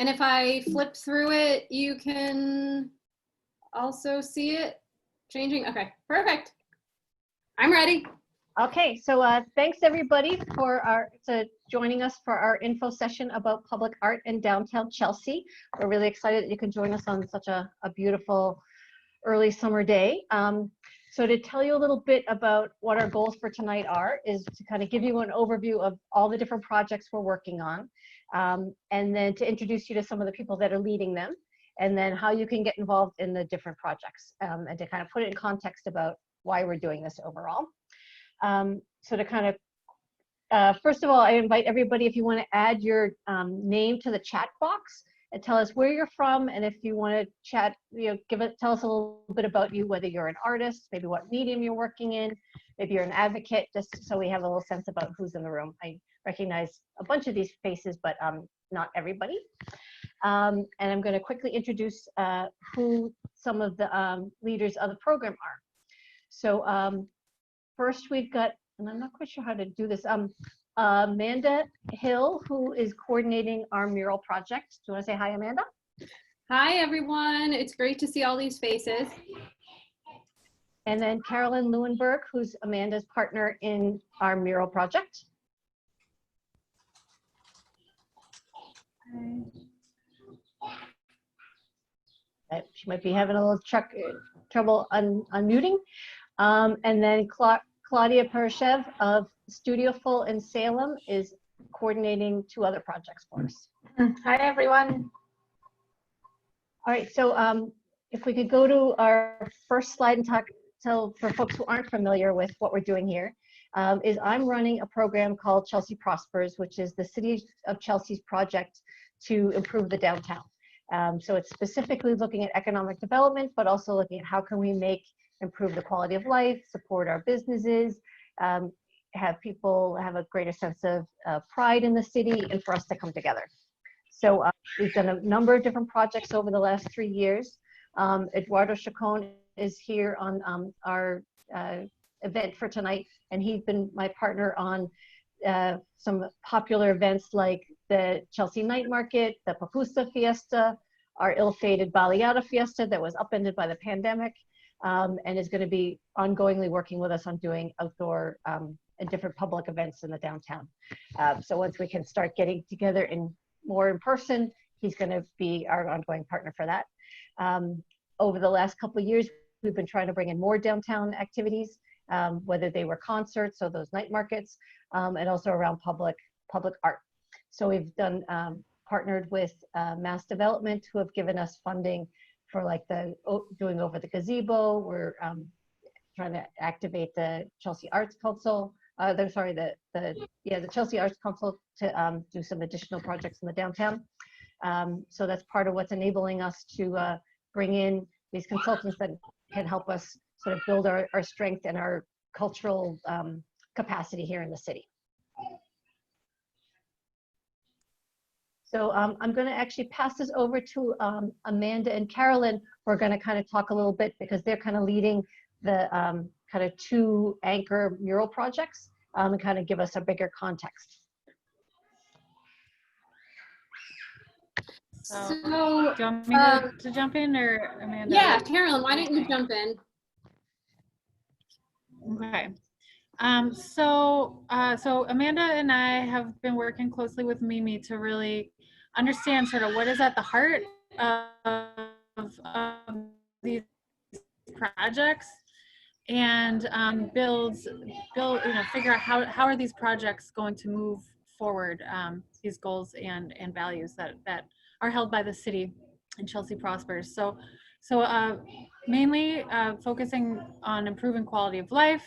And if I flip through it, you can also see it changing. Okay, perfect. I'm ready. Okay, so thanks everybody for joining us for our info session about public art in downtown Chelsea. We're really excited that you can join us on such a beautiful early summer day. So to tell you a little bit about what our goals for tonight are is to kind of give you an overview of all the different projects we're working on, and then to introduce you to some of the people that are leading them, and then how you can get involved in the different projects, and to kind of put it in context about why we're doing this overall. So to kind of, first of all, I invite everybody, if you want to add your name to the chat box and tell us where you're from, and if you want to chat, tell us a little bit about you, whether you're an artist, maybe what medium you're working in, maybe you're an advocate, just so we have a little sense about who's in the room. I recognize a bunch of these faces, but not everybody. And I'm going to quickly introduce who some of the leaders of the program are. So first we've got, and I'm not quite sure how to do this, Amanda Hill, who is coordinating our mural project. Do you want to say hi, Amanda? Hi, everyone. It's great to see all these faces. And then Carolyn Lewenberg, who's Amanda's partner in our mural project. She might be having a little trouble unmuting. And then Claudia Parashev of Studio Full in Salem is coordinating 2 other projects for us. Hi, everyone. All right, so if we could go to our first slide and tell for folks who aren't familiar with what we're doing here, is I'm running a program called Chelsea Prospers, which is the City of Chelsea's project to improve the downtown. So it's specifically looking at economic development, but also looking at how can we improve the quality of life, support our businesses, have people have a greater sense of pride in the city, and for us to come together. So we've done a number of different projects over the last 3 years. Eduardo Chacon is here on our event for tonight, and he's been my partner on some popular events like the Chelsea Night Market, the Papusta Fiesta, our ill-fated Baleada Fiesta that was upended by the pandemic, and is going to be ongoingly working with us on doing outdoor and different public events in the downtown. So once we can start getting together more in person, he's going to be our ongoing partner for that. Over the last couple of years, we've been trying to bring in more downtown activities, whether they were concerts or those night markets, and also around public art. So we've done partnered with Mass Development, who have given us funding for like doing over the gazebo. We're trying to activate the Chelsea Arts Council. The Chelsea Arts Council to do some additional projects in the downtown. So that's part of what's enabling us to bring in these consultants that can help us sort of build our strength and our cultural capacity here in the city. So I'm going to actually pass this over to Amanda and Carolyn, who are going to kind of talk a little bit because they're kind of leading the kind of 2 anchor mural projects and kind of give us a bigger context. So do you want me to jump in, or Amanda? Yeah, Carolyn, why don't you jump in? Okay. So Amanda and I have been working closely with Mimi to really understand sort of what is at the heart of these projects, and figure out how are these projects going to move forward, these goals and values that are held by the city and Chelsea Prospers. So mainly focusing on improving quality of life,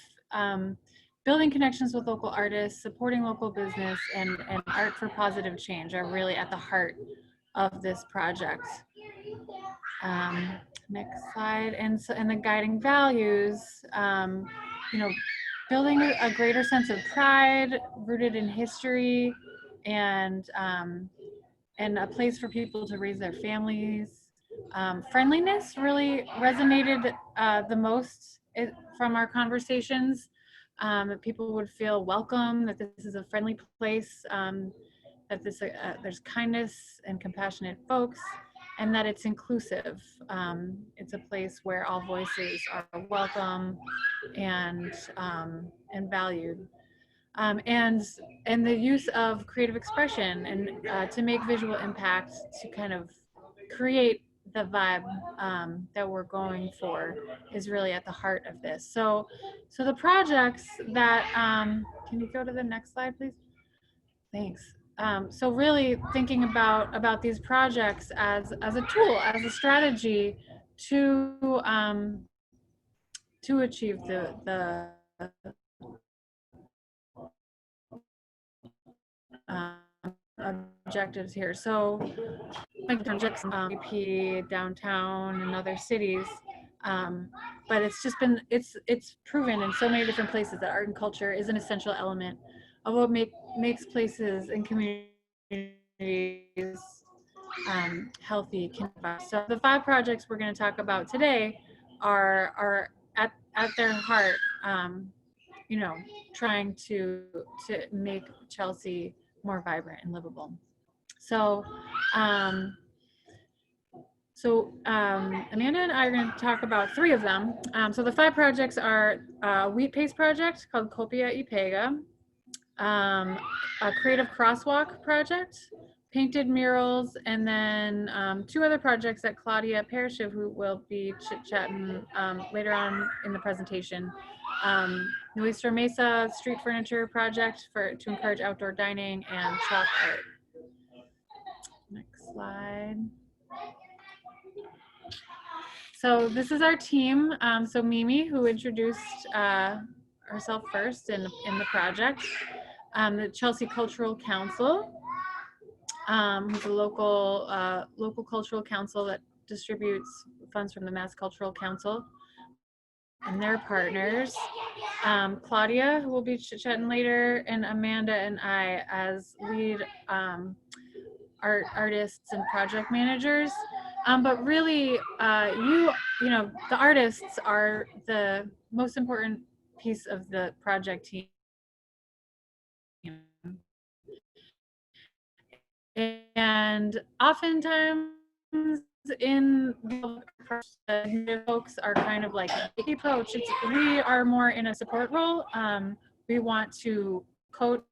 building connections with local artists, supporting local business, and art for positive change are really at the heart of this project. Next slide. And the guiding values, building a greater sense of pride rooted in history, and a place for people to raise their families. Friendliness really resonated the most from our conversations. That people would feel welcome, that this is a friendly place, that there's kindness and compassionate folks, and that it's inclusive. It's a place where all voices are welcome and valued. And the use of creative expression and to make visual impact to kind of create the vibe that we're going for is really at the heart of this. So the projects that can you go to the next slide, please? Thanks. So really thinking about these projects as a tool, as a strategy to achieve the objectives here. So like projects AP, downtown, and other cities. But it's just been it's proven in so many different places that art and culture is an essential element of what makes places and communities healthy. So the 5 projects we're going to talk about today are at their heart, you know, trying to make Chelsea more vibrant and livable. So Amanda and I are going to talk about 3 of them. So the 5 projects are a wheat paste project called Copia y Pega, a creative crosswalk project, painted murals, and then 2 other projects that Claudia Parashiv, who will be chit-chatting later on in the presentation. Maestro Mesa street furniture project to encourage outdoor dining, and chalk art. Next slide. So this is our team. So Mimi, who introduced herself first in the project, the Chelsea Cultural Council, who's a local cultural council that distributes funds from the Mass Cultural Council and their partners. Claudia, who will be chatting later, and Amanda and I as lead artists and project managers. But really, you know, the artists are the most important piece of the project team. And oftentimes in the folks are kind of like the approach. We are more in a support role. We want to coach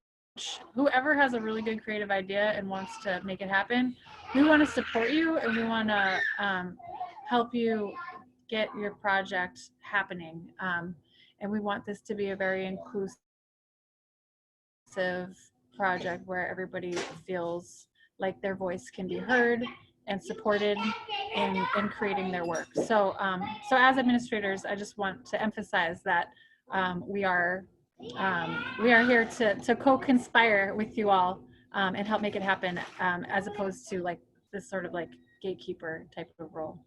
whoever has a really good creative idea and wants to make it happen. We want to support you, and we want to help you get your project happening. And we want this to be a very inclusive project where everybody feels like their voice can be heard and supported in creating their work. So as administrators, I just want to emphasize that we are here to co-conspire with you all and help make it happen, as opposed to like this sort of like gatekeeper type of role.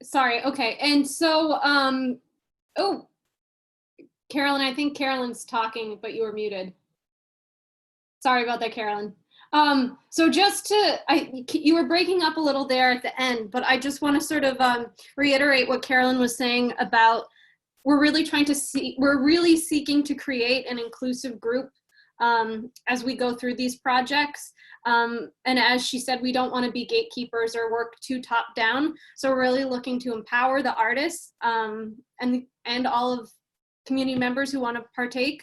Sorry, okay. And so, oh, Carolyn, I think Carolyn's talking, but you were muted. Sorry about that, Carolyn. So just you were breaking up a little there at the end, but I just want to sort of reiterate what Carolyn was saying about we're really seeking to create an inclusive group as we go through these projects. And as she said, we don't want to be gatekeepers or work too top down. So we're really looking to empower the artists and all of community members who want to partake.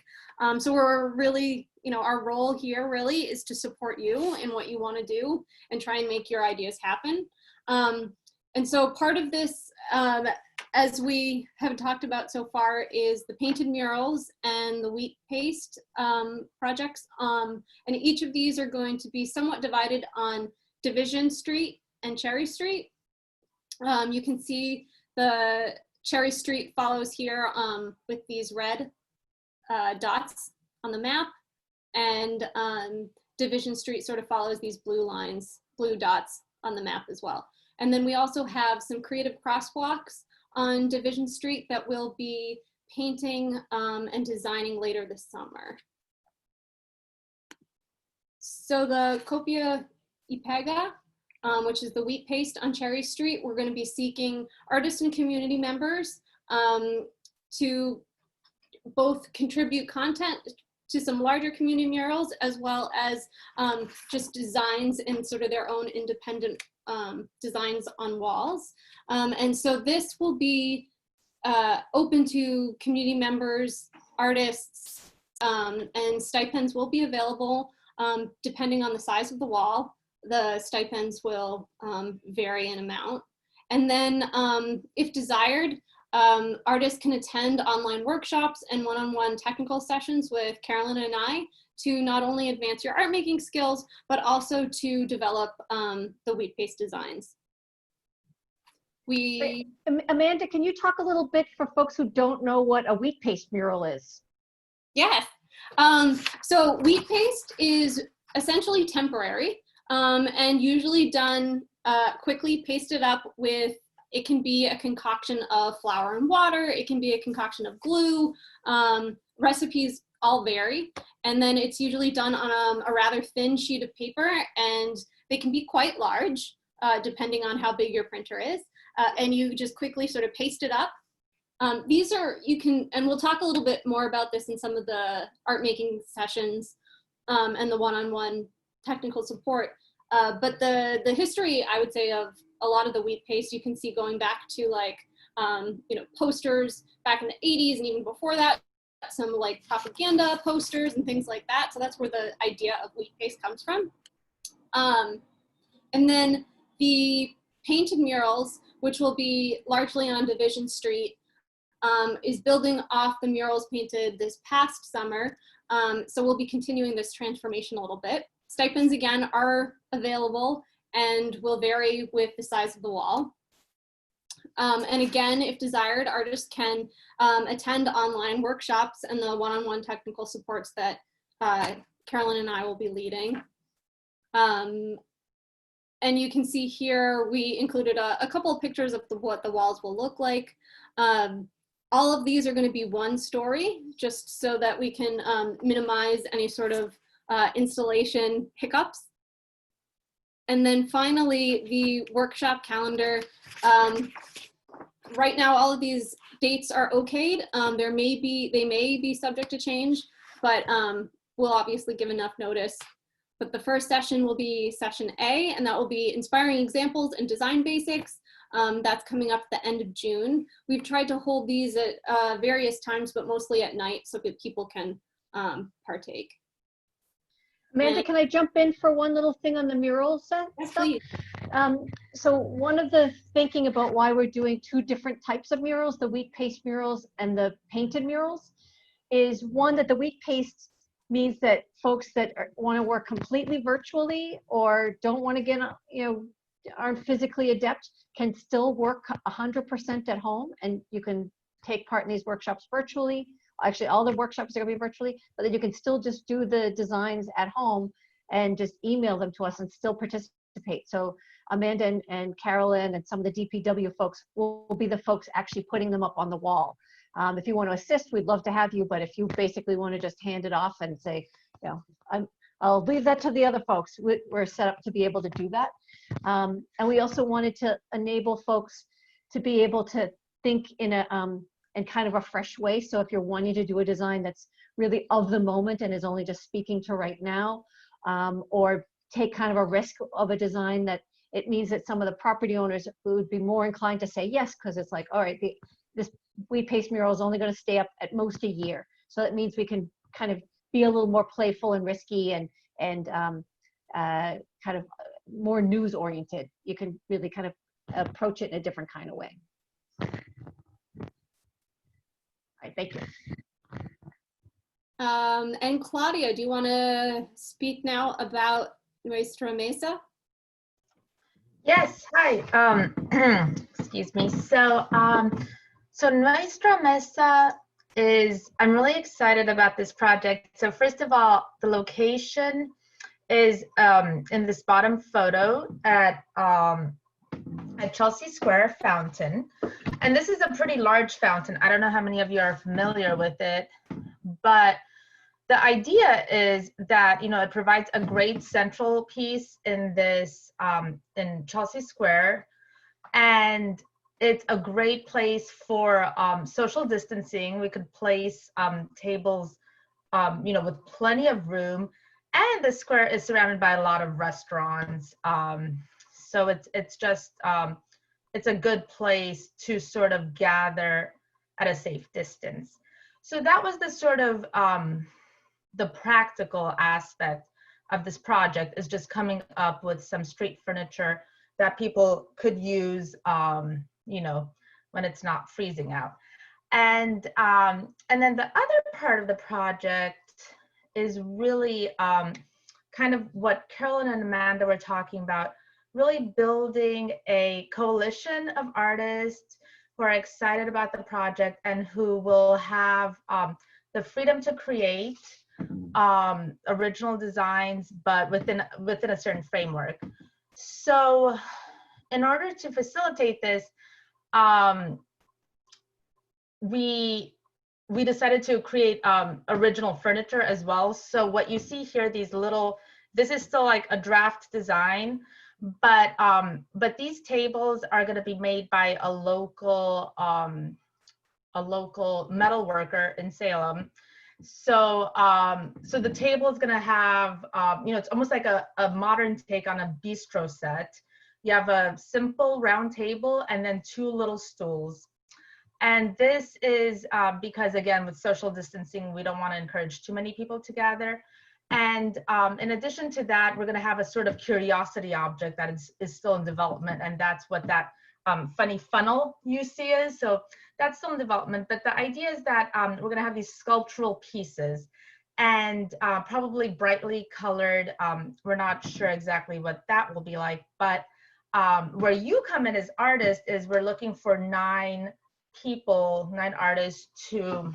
So we're really, you know, our role here really is to support you in what you want to do and try and make your ideas happen. And so part of this, as we have talked about so far, is the painted murals and the wheat paste projects. And each of these are going to be somewhat divided on Division Street and Cherry Street. You can see the Cherry Street follows here with these red dots on the map, and Division Street sort of follows these blue dots on the map as well. And then we also have some creative crosswalks on Division Street that we'll be painting and designing later this summer. So the Copia y Pega, which is the wheat paste on Cherry Street, we're going to be seeking artists and community members to both contribute content to some larger community murals, as well as just designs and sort of their own independent designs on walls. And so this will be open to community members, artists, and stipends will be available depending on the size of the wall. The stipends will vary in amount. And then if desired, artists can attend online workshops and one-on-one technical sessions with Carolyn and I to not only advance your art making skills, but also to develop the wheat paste designs. Amanda, can you talk a little bit for folks who don't know what a wheat paste mural is? Yes. So wheat paste is essentially temporary and usually done quickly, pasted up with, it can be a concoction of flour and water, it can be a concoction of glue, recipes all vary. And then it's usually done on a rather thin sheet of paper, and they can be quite large depending on how big your printer is. And you just quickly sort of paste it up. These are, you can, and we'll talk a little bit more about this in some of the art making sessions and the one-on-one technical support. But the history, I would say, of a lot of the wheat paste, you can see going back to like, you know, posters back in the 80s and even before that, some like propaganda posters and things like that. So that's where the idea of wheat paste comes from. And then the painted murals, which will be largely on Division Street, is building off the murals painted this past summer. So we'll be continuing this transformation a little bit. Stipends, again, are available and will vary with the size of the wall. And again, if desired, artists can attend online workshops and the one-on-one technical supports that Carolyn and I will be leading. And you can see here, we included a couple of pictures of what the walls will look like. All of these are going to be one story, just so that we can minimize any sort of installation hiccups. And then finally, the workshop calendar. Right now, all of these dates are okayed. They may be subject to change, but we'll obviously give enough notice. But the first session will be session A, and that will be inspiring examples and design basics. That's coming up at the end of June. We've tried to hold these at various times, but mostly at night so that people can partake. Amanda, can I jump in for one little thing on the murals? Yes, please. So one of the thinking about why we're doing two different types of murals, the wheat paste murals and the painted murals, is one that the wheat paste means that folks that want to work completely virtually or don't want to get, you know, aren't physically adept can still work 100% at home, and you can take part in these workshops virtually. Actually, all the workshops are going to be virtually, but then you can still just do the designs at home and just email them to us and still participate. So Amanda and Carolyn and some of the DPW folks will be the folks actually putting them up on the wall. If you want to assist, we'd love to have you, but if you basically want to just hand it off and say, you know, I'll leave that to the other folks. We're set up to be able to do that. And we also wanted to enable folks to be able to think in a kind of a fresh way. So if you're wanting to do a design that's really of the moment and is only just speaking to right now, or take kind of a risk of a design that it means that some of the property owners would be more inclined to say yes, because it's like, all right, this wheat paste mural is only going to stay up at most a year. So that means we can kind of be a little more playful and risky and kind of more news oriented. You can really kind of approach it in a different kind of way. All right, thank you. And Claudia, do you want to speak now about Maestro Mesa? Yes, hi. Excuse me. So Maestro Mesa is, I'm really excited about this project. So first of all, the location is in this bottom photo at Chelsea Square Fountain. And this is a pretty large fountain. I don't know how many of you are familiar with it, but the idea is that, you know, it provides a great central piece in this, in Chelsea Square. And it's a great place for social distancing. We could place tables, you know, with plenty of room, and the square is surrounded by a lot of restaurants. So it's just it's a good place to sort of gather at a safe distance. So that was the sort of the practical aspect of this project, is just coming up with some street furniture that people could use, you know, when it's not freezing out. And then the other part of the project is really kind of what Carolyn and Amanda were talking about, really building a coalition of artists who are excited about the project and who will have the freedom to create original designs, but within a certain framework. So in order to facilitate this, we decided to create original furniture as well. So what you see here, these little, this is still like a draft design, but these tables are going to be made by a local metal worker in Salem. So so the table is going to have, you know, it's almost like a modern take on a bistro set. You have a simple round table and then 2 little stools. And this is because, again, with social distancing, we don't want to encourage too many people to gather. And in addition to that, we're going to have a sort of curiosity object that is still in development. And that's what that funny funnel you see is. So that's still in development. But the idea is that we're going to have these sculptural pieces, and probably brightly colored. We're not sure exactly what that will be like. But where you come in as artists is we're looking for 9 people, 9 artists to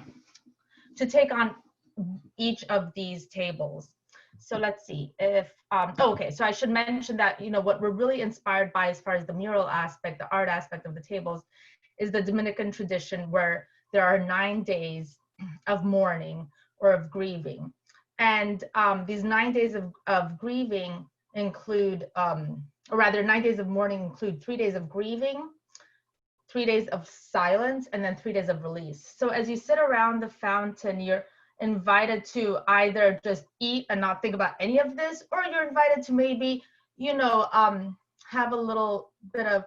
take on each of these tables. So let's see if, okay, so I should mention that, you know, what we're really inspired by as far as the mural aspect, the art aspect of the tables, is the Dominican tradition where there are 9 days of mourning or of grieving. And these 9 days of grieving include, or rather 9 days of mourning include 3 days of grieving, 3 days of silence, and then 3 days of release. So as you sit around the fountain, you're invited to either just eat and not think about any of this, or you're invited to maybe, you know, have a little bit of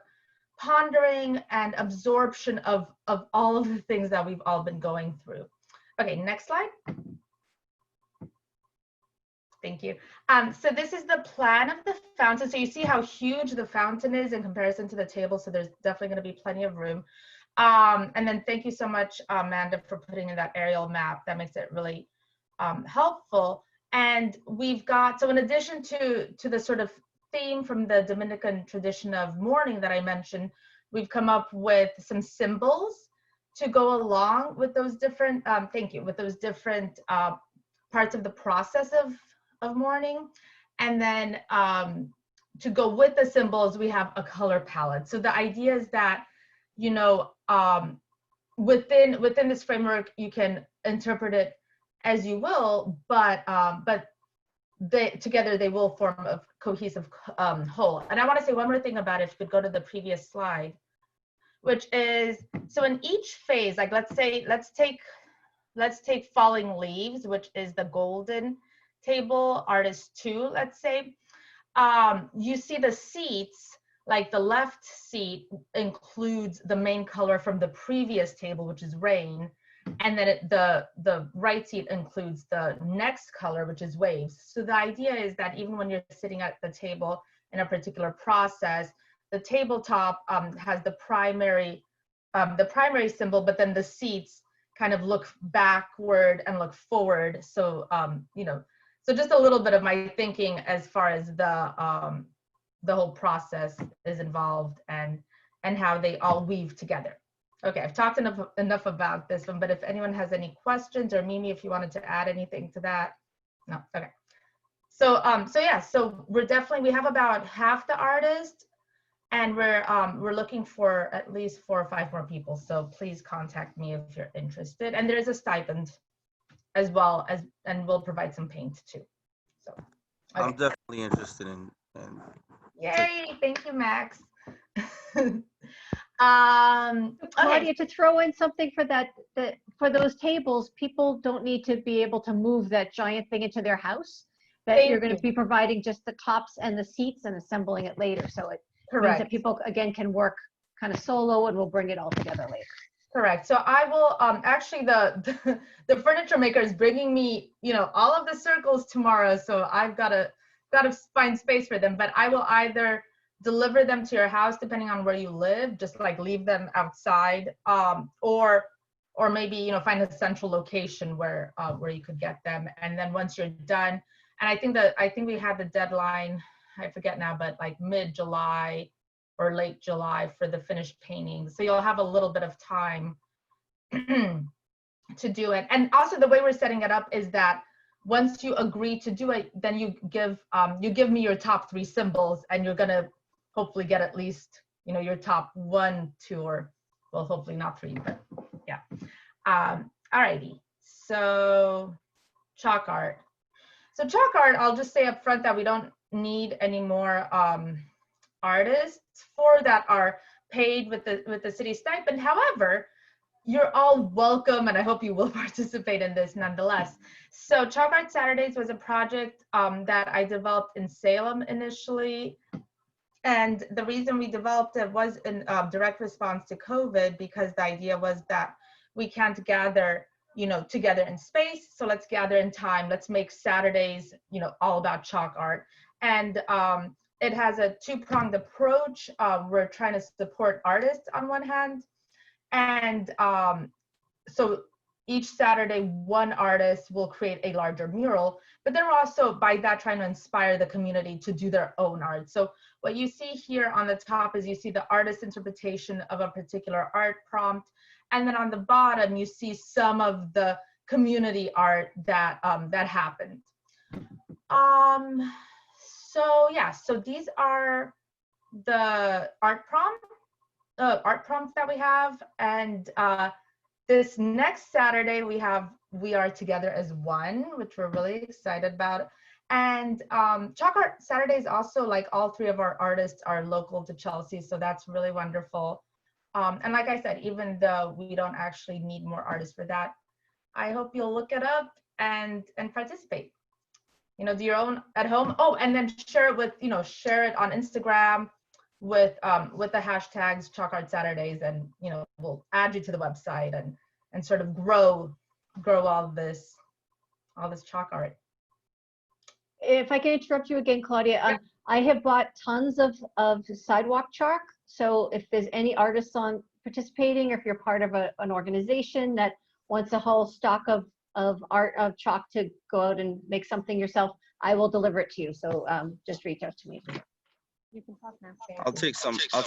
pondering and absorption of all of the things that we've all been going through. Okay, next slide. Thank you. So this is the plan of the fountain. So you see how huge the fountain is in comparison to the table. So there's definitely going to be plenty of room. And then thank you so much, Amanda, for putting in that aerial map. That makes it really helpful. And we've got, so in addition to the sort of theme from the Dominican tradition of mourning that I mentioned, we've come up with some symbols to go along with those different, thank you, with those different parts of the process of mourning. And then to go with the symbols, we have a color palette. So the idea is that, you know, within this framework, you can interpret it as you will, but together they will form a cohesive whole. And I want to say one more thing about it. If you could go to the previous slide, which is, so in each phase, like let's take Falling Leaves, which is the golden table, artist 2, let's say. You see the seats, like the left seat includes the main color from the previous table, which is rain. And then the right seat includes the next color, which is waves. So the idea is that even when you're sitting at the table in a particular process, the tabletop has the primary symbol, but then the seats kind of look backward and look forward. So, you know, so just a little bit of my thinking as far as the whole process is involved and how they all weave together. Okay, I've talked enough about this one, but if anyone has any questions, or Mimi, if you wanted to add anything to that. No, okay. So, yeah, so we have about half the artists, and we're looking for at least 4 or 5 more people. So please contact me if you're interested. And there's a stipend as well as, and we'll provide some paint too. So okay. I'm definitely interested in Yay, thank you, Max. Okay. Claudia, to throw in something for for those tables, people don't need to be able to move that giant thing into their house. That you're going to be providing just the tops and the seats and assembling it later. So it means that people, again, can work kind of solo, and we'll bring it all together later. Correct. So I will, actually the furniture maker is bringing me, all of the circles tomorrow. So I've got to find space for them, but I will either deliver them to your house, depending on where you live, just like leave them outside, or maybe, find a central location where you could get them. And then once you're done, and I think we have the deadline, I forget now, but like mid-July or late July for the finished painting. So you'll have a little bit of time to do it. And also the way we're setting it up is that once you agree to do it, then you give me your top 3 symbols, and you're gonna hopefully get at least, your top 1, 2, or well, hopefully not 3, but yeah. Alrighty, so chalk art. So chalk art, I'll just say up front that we don't need any more artists for that are paid with the city stipend. However, you're all welcome, and I hope you will participate in this nonetheless. So Chalk Art Saturdays was a project that I developed in Salem initially. And the reason we developed it was in direct response to COVID, because the idea was that we can't gather, together in space. So let's gather in time. Let's make Saturdays, all about chalk art. And it has a 2-pronged approach. We're trying to support artists on one hand. And so each Saturday, one artist will create a larger mural, but they're also by that trying to inspire the community to do their own art. So what you see here on the top is you see the artist's interpretation of a particular art prompt. And then on the bottom, you see some of the community art that, that happened. So yeah, so these are the art prompts that we have. And this next Saturday, we are together as one, which we're really excited about. And Chalk Art Saturdays also, like all 3 of our artists are local to Chelsea, so that's really wonderful. And like I said, even though we don't actually need more artists for that, I hope you'll look it up and participate. Do your own at home. Oh, and then share it with, share it on Instagram with the hashtags Chalk Art Saturdays, and we'll add you to the website and sort of grow all this chalk art. If I can interrupt you again, Claudia, Yeah. I have bought tons of sidewalk chalk. So if there's any artists on participating, or if you're part of an organization that wants a whole stock of art of chalk to go out and make something yourself, I will deliver it to you. So just reach out to me. You can talk now. I'll take some chalk.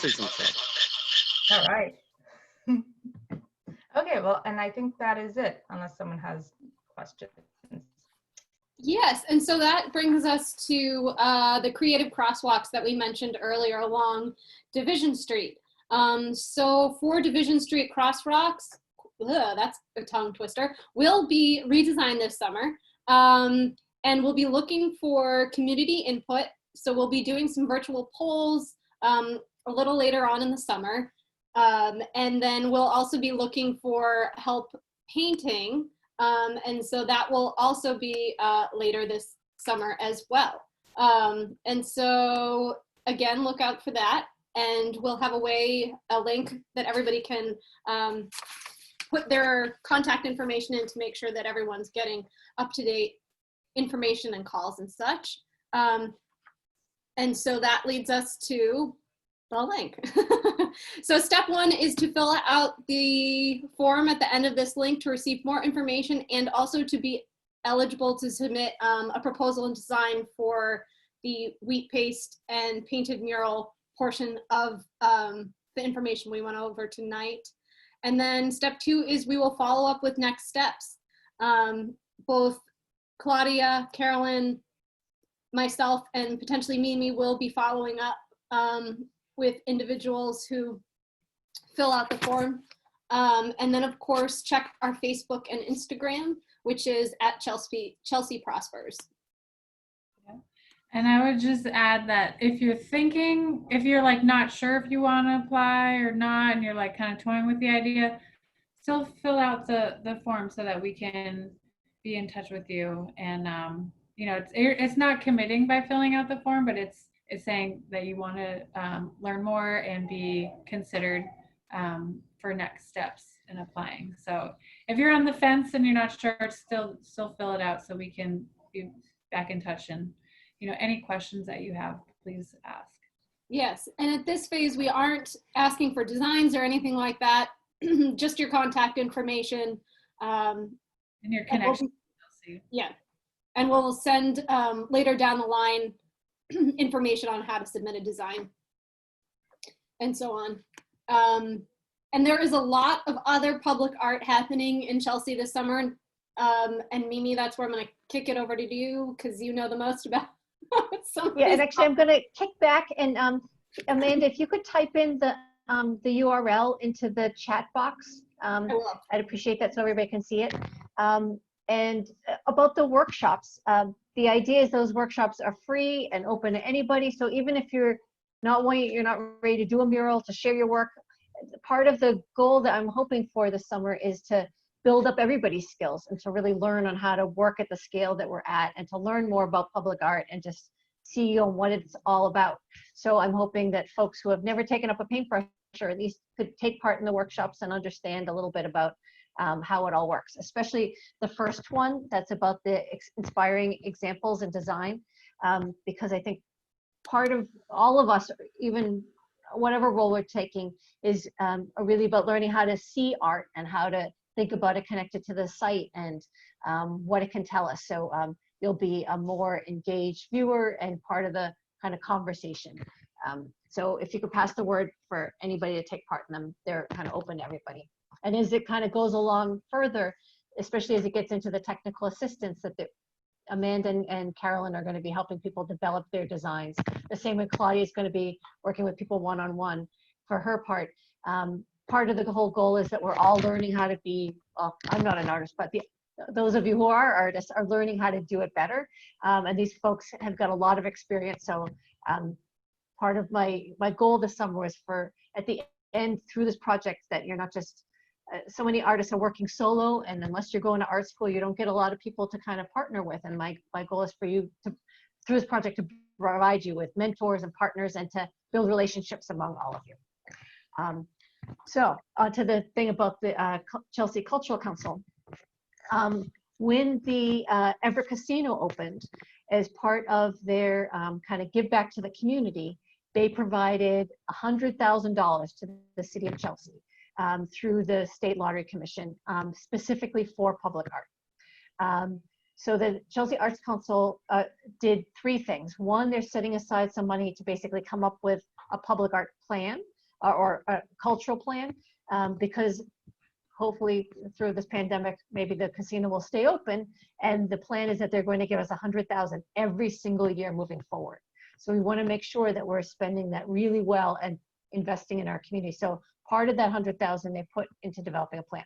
All right. Okay, well, and I think that is it, unless someone has questions. Yes, and so that brings us to the creative crosswalks that we mentioned earlier along Division Street. So for Division Street crosswalks, that's a tongue twister, will be redesigned this summer, and we'll be looking for community input. So we'll be doing some virtual polls a little later on in the summer, and then we'll also be looking for help painting. And so that will also be later this summer as well. And so again, look out for that, and we'll have a link that everybody can put their contact information in to make sure that everyone's getting up-to-date information and calls and such. And so that leads us to the link. So step 1 is to fill out the form at the end of this link to receive more information, and also to be eligible to submit a proposal and design for the wheat paste and painted mural portion of the information we went over tonight. And then step 2 is we will follow up with next steps. Both Claudia, Carolyn, myself, and potentially Mimi will be following up with individuals who fill out the form. And then of course, check our Facebook and Instagram, which is at Chelsea Prospers. And I would just add that if you're like not sure if you want to apply or not, and you're like kind of toying with the idea, still fill out the form so that we can be in touch with you. And it's not committing by filling out the form, but it's saying that you want to learn more and be considered for next steps in applying. So if you're on the fence and you're not sure, still fill it out so we can be back in touch. And any questions that you have, please ask. Yes, and at this phase, we aren't asking for designs or anything like that, just your contact information. And your connection. Yeah, and we'll send later down the line information on how to submit a design and so on. And there is a lot of other public art happening in Chelsea this summer. And Mimi, that's where I'm gonna kick it over to you because you know the most about some of Yeah, and these actually I'm gonna kick back and Amanda, if you could type in the URL into the chat box, I will. I'd appreciate that so everybody can see it. And about the workshops, the idea is those workshops are free and open to anybody. So even if you're not ready to do a mural, to share your work, part of the goal that I'm hoping for this summer is to build up everybody's skills and to really learn on how to work at the scale that we're at and to learn more about public art and just see what it's all about. So I'm hoping that folks who have never taken up a paintbrush or at least could take part in the workshops and understand a little bit about how it all works, especially the first one that's about the inspiring examples and design, because I think part of all of us, even whatever role we're taking, is really about learning how to see art and how to think about it connected to the site and what it can tell us. So you'll be a more engaged viewer and part of the kind of conversation. So if you could pass the word for anybody to take part in them, they're kind of open to everybody. And as it kind of goes along further, especially as it gets into the technical assistance that Amanda and Carolyn are going to be helping people develop their designs. The same with Claudia is going to be working with people one-on-one for her part. Part of the whole goal is that we're all learning how to be, well, I'm not an artist, but those of you who are artists are learning how to do it better. And these folks have got a lot of experience. So part of my goal this summer was for, at the end through this project, that you're not just, so many artists are working solo, and unless you're going to art school, you don't get a lot of people to kind of partner with. And my goal is for you to, through this project, to provide you with mentors and partners and to build relationships among all of you. So to the thing about the Chelsea Cultural Council. When the Everett Casino opened, as part of their kind of give back to the community, they provided $100,000 to the city of Chelsea through the State Lottery Commission, specifically for public art. So the Chelsea Arts Council did three things. One, they're setting aside some money to basically come up with a public art plan or a cultural plan, because hopefully through this pandemic, maybe the casino will stay open. And the plan is that they're going to give us $100,000 every single year moving forward. So we want to make sure that we're spending that really well and investing in our community. So part of that $100,000 they put into developing a plan.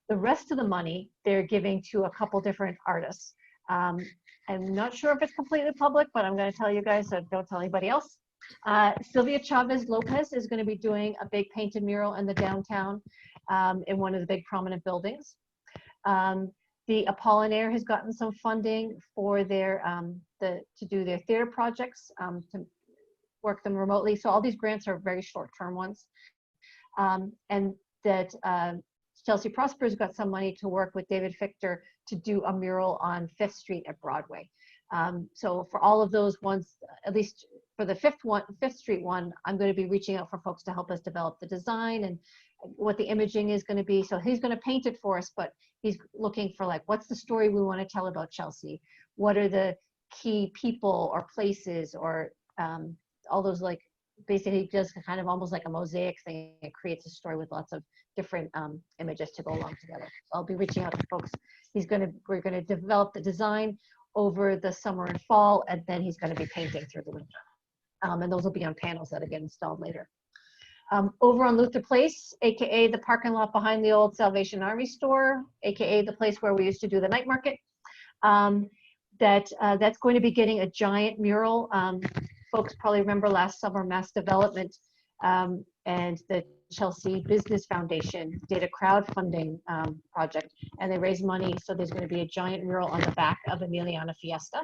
The rest of the money they're giving to a couple different artists. I'm not sure if it's completely public, but I'm going to tell you guys, so don't tell anybody else. Sylvia Chavez Lopez is going to be doing a big painted mural in the downtown in one of the big prominent buildings. The Apollinaire has gotten some funding for their to do their theater projects, to work them remotely. So all these grants are very short-term ones. And that Chelsea Prosper's got some money to work with David Fichter to do a mural on 5th Street at Broadway. So for all of those ones, at least for the 5th Street one, I'm going to be reaching out for folks to help us develop the design and what the imaging is going to be. So he's going to paint it for us, but he's looking for like, what's the story we want to tell about Chelsea? What are the key people or places or all those, like, basically just kind of almost like a mosaic thing. It creates a story with lots of different images to go along together. So I'll be reaching out to folks. We're going to develop the design over the summer and fall, and then he's going to be painting through the winter. And those will be on panels that get installed later. Over on Luther Place, AKA the parking lot behind the old Salvation Army store, AKA the place where we used to do the night market. that's going to be getting a giant mural. Folks probably remember last summer Mass Development and the Chelsea Business Foundation did a crowdfunding project, and they raised money. So there's going to be a giant mural on the back of Emiliana Fiesta.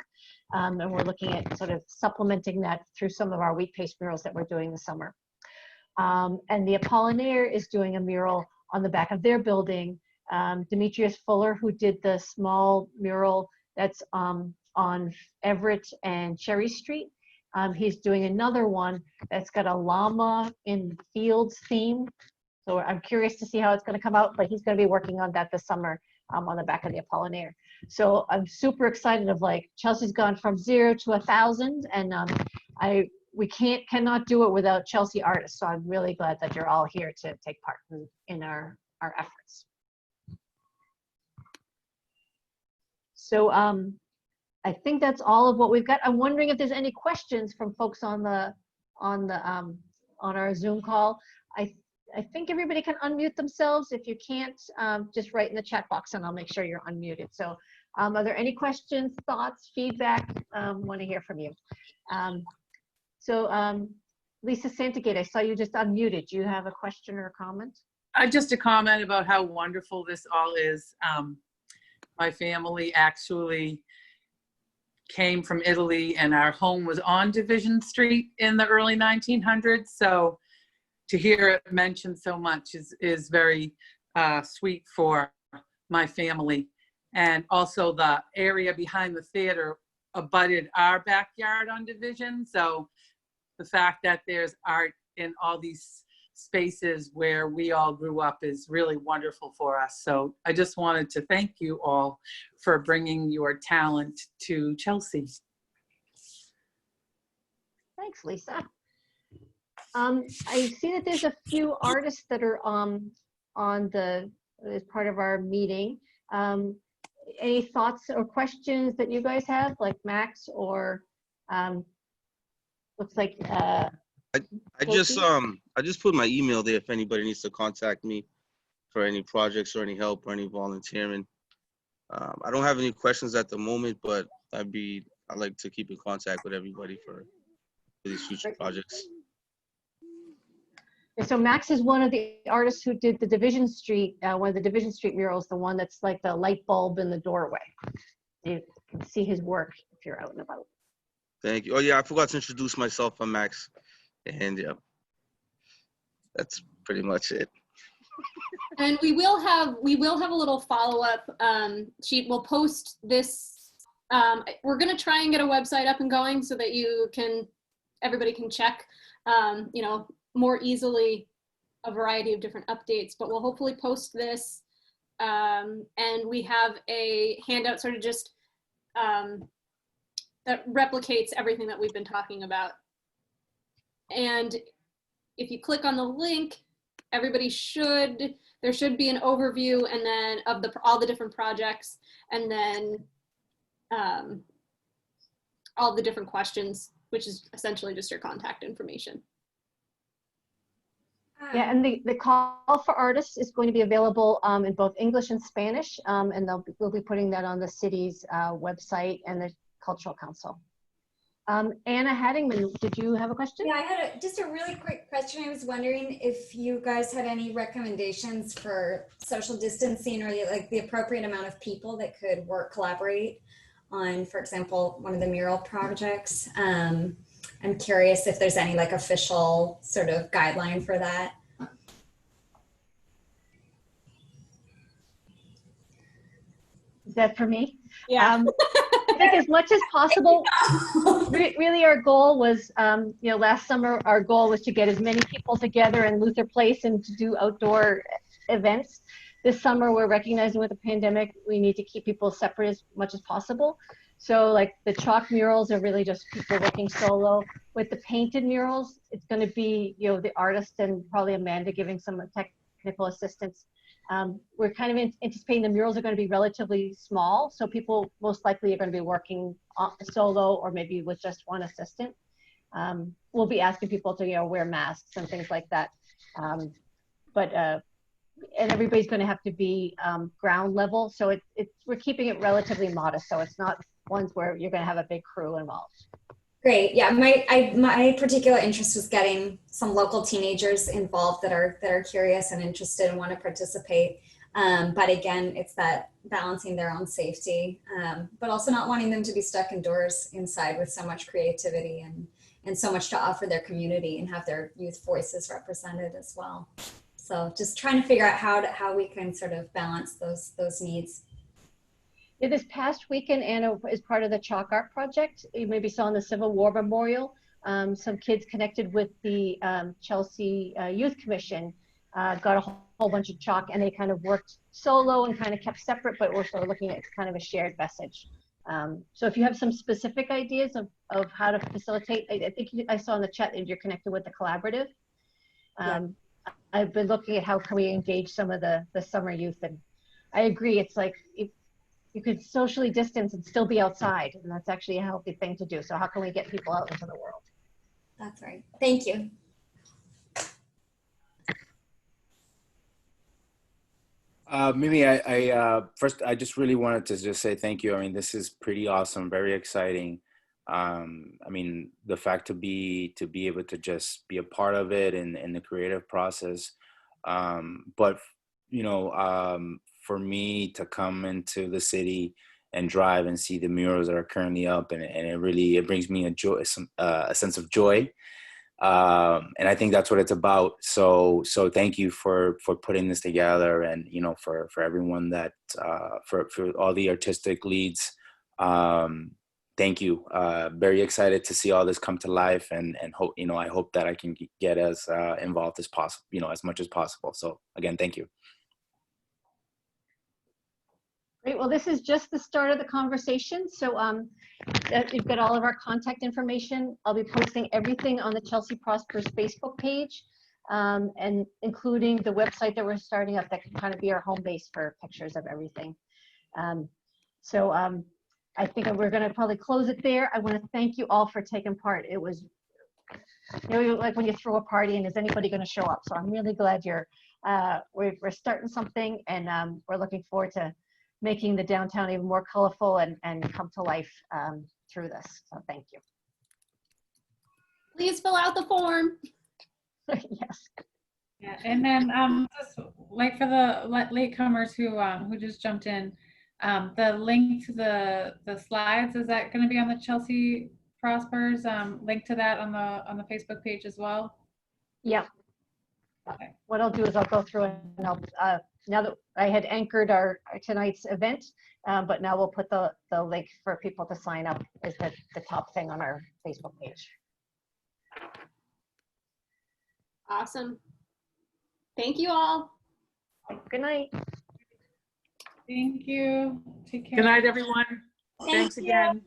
And we're looking at sort of supplementing that through some of our wheat paste murals that we're doing this summer. And the Apollinaire is doing a mural on the back of their building. Demetrius Fuller, who did the small mural that's on Everett and Cherry Street, he's doing another one that's got a llama in fields theme. So I'm curious to see how it's going to come out, but he's going to be working on that this summer on the back of the Apollinaire. So I'm super excited of like Chelsea's gone from 0 to 1,000, and we cannot do it without Chelsea artists. So I'm really glad that you're all here to take part in our efforts. So I think that's all of what we've got. I'm wondering if there's any questions from folks on our Zoom call. I think everybody can unmute themselves. If you can't, just write in the chat box and I'll make sure you're unmuted. So are there any questions, thoughts, feedback? Want to hear from you. Lisa Santagate, I saw you just unmuted. Do you have a question or a comment? Just a comment about how wonderful this all is. My family actually came from Italy, and our home was on Division Street in the early 1900s. So to hear it mentioned so much is very sweet for my family. And also the area behind the theater abutted our backyard on Division. So the fact that there's art in all these spaces where we all grew up is really wonderful for us. So I just wanted to thank you all for bringing your talent to Chelsea. Thanks, Lisa. I see that there's a few artists that are as part of our meeting. Any thoughts or questions that you guys have, like Max or looks like I just put my email there if anybody needs to contact me for any projects or any help or any volunteering. I don't have any questions at the moment, but I'd like to keep in contact with everybody for these future projects. So Max is one of the artists who did the Division Street, one of the Division Street murals, the one that's like the light bulb in the doorway. You can see his work if you're out and about. Thank you. Oh yeah, I forgot to introduce myself. I'm Max, and yeah, that's pretty much it. And we will have a little follow-up sheet. We'll post this. We're going to try and get a website up and going so that everybody can check, more easily a variety of different updates, but we'll hopefully post this. And we have a handout sort of just that replicates everything that we've been talking about. And if you click on the link, there should be an overview and then of all the different projects, and then all the different questions, which is essentially just your contact information. Yeah, and the call for artists is going to be available in both English and Spanish, and we'll be putting that on the city's website and the Cultural Council. Anna Haddingman, did you have a question? Yeah, I had just a really quick question. I was wondering if you guys had any recommendations for social distancing or like the appropriate amount of people that could collaborate on, for example, one of the mural projects. I'm curious if there's any like official sort of guideline for that. Is that for me? Yeah. I think as much as possible, really our goal was, last summer, our goal was to get as many people together in Luther Place and to do outdoor events. This summer, we're recognizing with the pandemic, we need to keep people separate as much as possible. So like the chalk murals are really just people working solo. With the painted murals, it's going to be, the artist and probably Amanda giving some technical assistance. We're kind of anticipating the murals are going to be relatively small, so people most likely are going to be working solo or maybe with just one assistant. We'll be asking people to wear masks and things like that, and everybody's going to have to be ground level, so we're keeping it relatively modest, so it's not ones where you're going to have a big crew involved. Great. Yeah, my particular interest was getting some local teenagers involved that are curious and interested and want to participate. But again, it's that balancing their own safety, but also not wanting them to be stuck indoors inside with so much creativity and so much to offer their community and have their youth voices represented as well. So just trying to figure out how we can sort of balance those needs. Yeah, this past weekend, Anna, as part of the Chalk Art Project, you maybe saw in the Civil War Memorial, some kids connected with the Chelsea Youth Commission got a whole bunch of chalk, and they kind of worked solo and kind of kept separate, but we're sort of looking at kind of a shared message. So if you have some specific ideas of how to facilitate, I think I saw in the chat that you're connected with the collaborative. I've been looking at how can we engage some of the summer youth, and I agree, it's like, you could socially distance and still be outside, and that's actually a healthy thing to do. So how can we get people out into the world? That's right. Thank you. Mimi, first, I just really wanted to just say thank you. I mean, this is pretty awesome, very exciting. I mean, the fact to be able to just be a part of it in the creative process. But, you know, for me to come into the city and drive and see the murals that are currently up, and it brings me a sense of joy. And I think that's what it's about. So thank you for putting this together, and, you know, for everyone that, for all the artistic leads. Thank you. Very excited to see all this come to life, and hope, you know, I hope that I can get as involved as possible, you know, as much as possible. So again, thank you. Great. Well, this is just the start of the conversation. So you've got all of our contact information. I'll be posting everything on the Chelsea Prospers Facebook page, and including the website that we're starting up that can kind of be our home base for pictures of everything. I think we're going to probably close it there. I want to thank you all for taking part. It was, you know, like when you throw a party and is anybody going to show up? So I'm really glad we're starting something, and we're looking forward to making the downtown even more colorful and come to life through this. So thank you. Please fill out the form. Yes. Yeah, and then just like for the latecomers who just jumped in, the link to the slides, is that going to be on the Chelsea Prospers link to that on the Facebook page as well? Yeah. Okay. What I'll do is I'll go through and I'll now that I had anchored our tonight's event, but now we'll put the link for people to sign up as the top thing on our Facebook page. Awesome. Thank you all. Good night. Thank you. Take care. Good night, everyone. Thanks again.